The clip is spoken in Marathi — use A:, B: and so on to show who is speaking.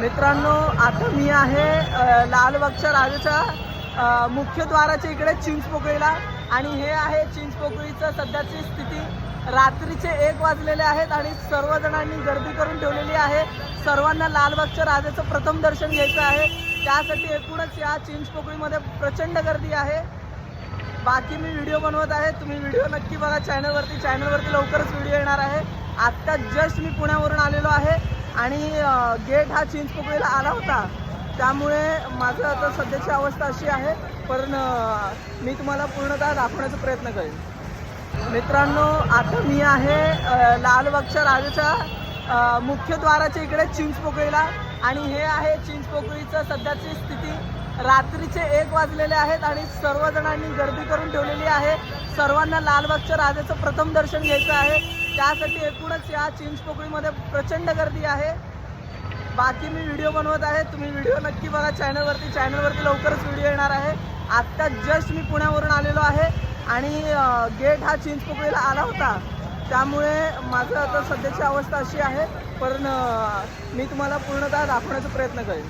A: मित्रांनो, आता मी आहे लालबागच्या राजाच्या मुख्यद्वाराच्या इकडे चिंचपोकळीला आणि हे आहे चिंचपोकळीचं सध्याची स्थिती। रात्रीचे 1 वाजलेले आहेत आणि सर्वजणांनी गर्दी करून ठेवलेली आहे। सर्वांना लालबागच्या राजाचं प्रथम दर्शन घ्यायचं आहे, त्यासाठी एकूणच या चिंचपोकळीमध्ये प्रचंड गर्दी आहे। बाकी मी व्हिडिओ बनवत आहे, तुम्ही व्हिडिओ नक्की बघा चॅनलवरती लवकरच व्हिडिओ येणार आहे। आत्ता जस्ट मी पुण्यावरून आलेलो आहे आणि गेट हा चिंचपोकळीला आला होता, त्यामुळे माझं आता सध्याची अवस्था अशी आहे, पण मी तुम्हाला पूर्णतः दाखवण्याचा प्रयत्न करेन। मित्रांनो, आता मी आहे लालबागच्या राजाच्या मुख्यद्वाराच्या इकडे चिंचपोकळीला आणि हे आहे चिंचपोकळीचं सध्याची स्थिती। रात्रीचे 1 वाजलेले आहेत आणि सर्वजणांनी गर्दी करून ठेवलेली आहे। सर्वांना लालबागच्या राजाचं प्रथम दर्शन घ्यायचं आहे, त्यासाठी एकूणच या चिंचपोकळीमध्ये प्रचंड गर्दी आहे। बाकी मी व्हिडिओ बनवत आहे, तुम्ही व्हिडिओ नक्की बघा चॅनलवरती लवकरच व्हिडिओ येणार आहे। आत्ता जस्ट मी पुण्यावरून आलेलो आहे आणि गेट हा चिंचपोकळीला आला होता, त्यामुळे माझं आता सध्याची अवस्था अशी आहे, पण मी तुम्हाला पूर्णतः दाखवण्याचा प्रयत्न करेन।